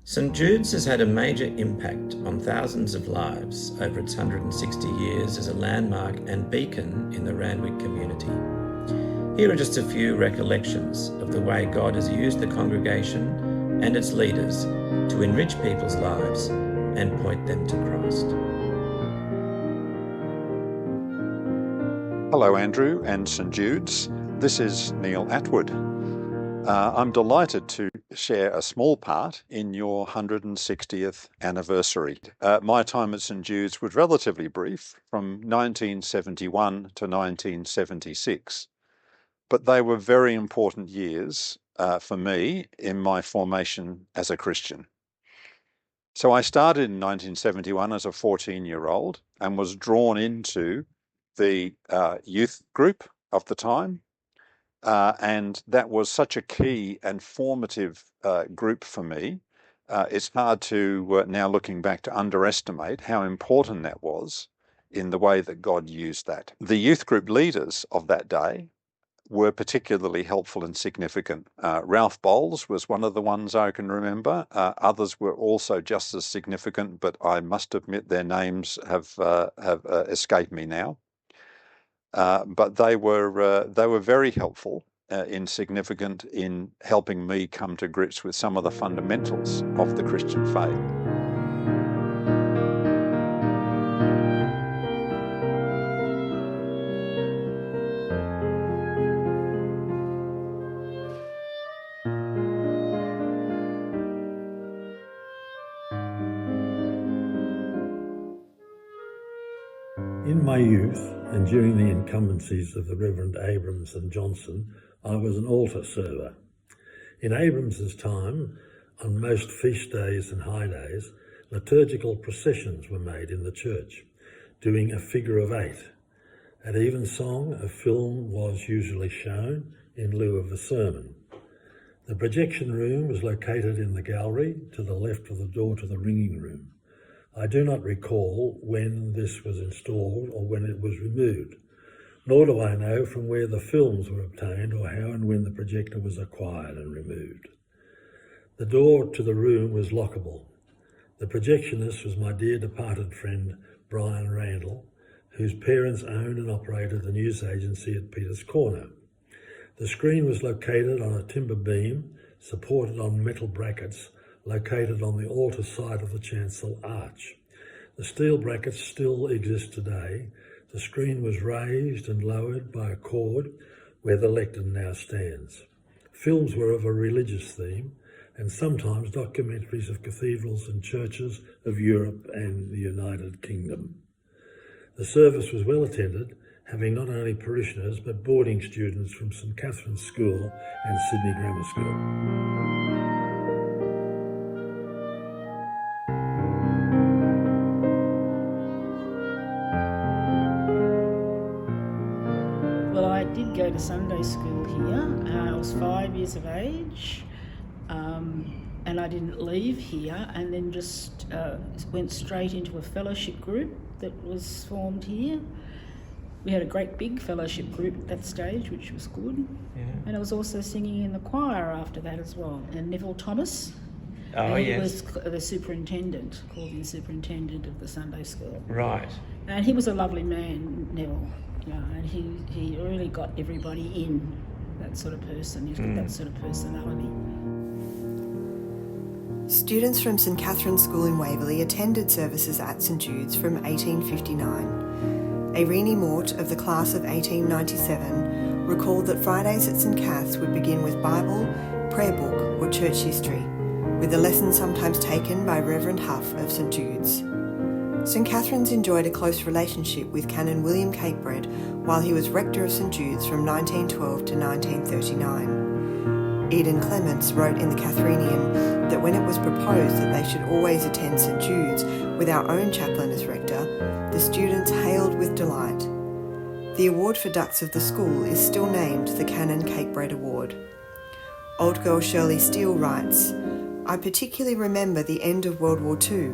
St Jude's has had a major impact on thousands of lives over its 160 years as a landmark and beacon in the Randwick community. Here are just a few recollections of the way God has used the congregation and its leaders to enrich people's lives and point them to Christ. Hello, Andrew and St Jude's. This is Neil Atwood. I'm delighted to share a small part in your 160th anniversary. My time at St Jude's was relatively brief, from 1971 to 1976, but they were very important years for me in my formation as a Christian. So I started in 1971 as a 14-year-old and was drawn into the youth group of the time. And that was such a key and formative group for me. It's hard to, now looking back, to underestimate how important that was in the way that God used that. The youth group leaders of that day were particularly helpful and significant. Ralph Bowles was one of the ones I can remember. Others were also just as significant, but I must admit their names have escaped me now. But they were very helpful and significant in helping me come to grips with some of the fundamentals of the Christian faith. In my youth, and during the incumbencies of the Reverend Abrams and Johnson, I was an altar server. In Abrams's time, on most feast days and high days, liturgical processions were made in the church, doing a figure of 8. At evensong, a film was usually shown in lieu of a sermon. The projection room was located in the gallery to the left of the door to the ringing room. I do not recall when this was installed or when it was removed, nor do I know from where the films were obtained or how and when the projector was acquired and removed. The door to the room was lockable. The projectionist was my dear departed friend Brian Randall, whose parents owned and operated the news agency at Peter's Corner. The screen was located on a timber beam supported on metal brackets located on the altar side of the chancel arch. The steel brackets still exist today. The screen was raised and lowered by a cord where the lectern now stands. Films were of a religious theme, and sometimes documentaries of cathedrals and churches of Europe and the United Kingdom. The service was well attended, having not only parishioners but boarding students from St Catherine's School and Sydney Grammar School. Well, I did go to Sunday school here. I was 5 years of age, and I didn't leave here, and then just went straight into a fellowship group that was formed here. We had a great big fellowship group at that stage, which was good. Yeah. And I was also singing in the choir after that as well. And Neville Thomas, he was the superintendent, called the superintendent of the Sunday school. Right. And he was a lovely man, Neville. Yeah, and he really got everybody in, that sort of person. He's got that sort of personality. Students from St Catherine's School in Waverley attended services at St Jude's from 1859. Irene Mort of the class of 1897 recalled that Fridays at St Cath's would begin with Bible, prayer book or church history, with the lessons sometimes taken by Reverend Huff of St Jude's. St Catherine's enjoyed a close relationship with Canon William Cakebread while he was rector of St Jude's from 1912 to 1939. Eden Clements wrote in the Catharinian that when it was proposed that they should always attend St Jude's with our own chaplain as rector, the students hailed with delight. The award for ducks of the school is still named the Canon Cakebread Award. Old girl Shirley Steele writes, I particularly remember the end of World War II.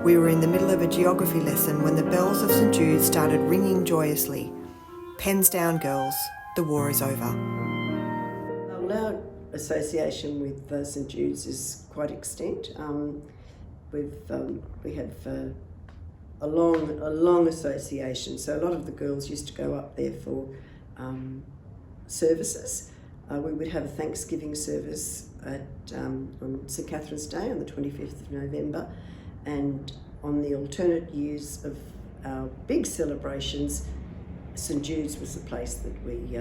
We were in the middle of a geography lesson when the bells of St Jude's started ringing joyously. Pens down, girls, the war is over. Allowed association with St Jude's is quite extent. We have a long association, so a lot of the girls used to go up there for services. We would have a Thanksgiving service on St Catherine's Day on the 25th of November, and on the alternate years of our big celebrations, St Jude's was the place that we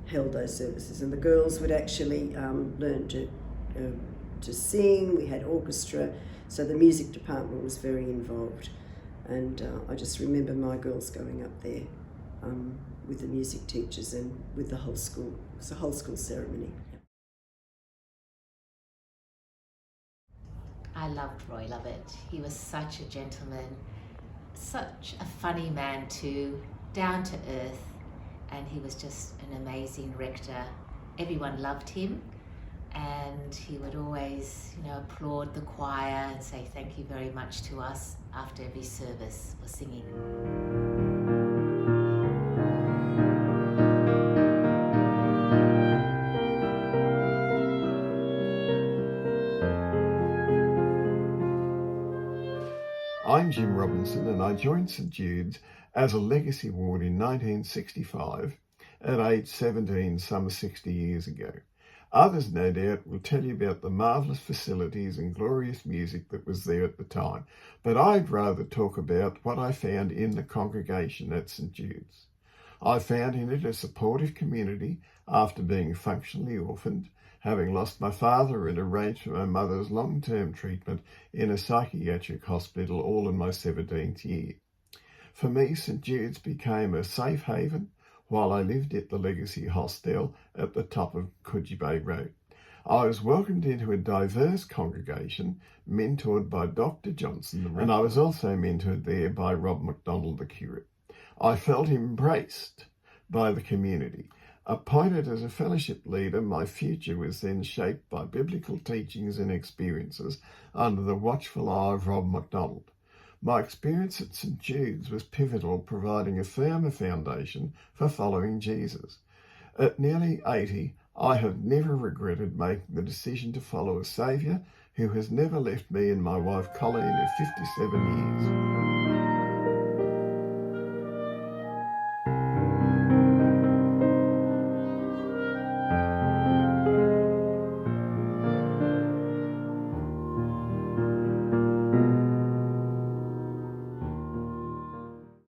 held those services, and the girls would actually learn to sing. We had orchestra, so the music department was very involved, and I just remember my girls going up there with the music teachers and with the whole school. It was a whole school ceremony. I loved Roy Lovett. He was such a gentleman, such a funny man too, down to earth, and he was just an amazing rector. Everyone loved him, and he would always, applaud the choir and say thank you very much to us after every service for singing. I'm Jim Robinson, and I joined St Jude's as a legacy ward in 1965 at age 17, some 60 years ago. Others, no doubt, will tell you about the marvellous facilities and glorious music that was there at the time, but I'd rather talk about what I found in the congregation at St Jude's. I found in it a supportive community after being functionally orphaned, having lost my father and arranged for my mother's long-term treatment in a psychiatric hospital all in my 17th year. For me, St Jude's became a safe haven while I lived at the Legacy Hostel at the top of Coogee Bay Road. I was welcomed into a diverse congregation, mentored by Dr. Johnson, and I was also mentored there by Rob MacDonald, the curate. I felt embraced by the community. Appointed as a fellowship leader, my future was then shaped by biblical teachings and experiences under the watchful eye of Rob MacDonald. My experience at St Jude's was pivotal, providing a firmer foundation for following Jesus. At nearly 80, I have never regretted making the decision to follow a Saviour who has never left me and my wife Colleen of 57 years.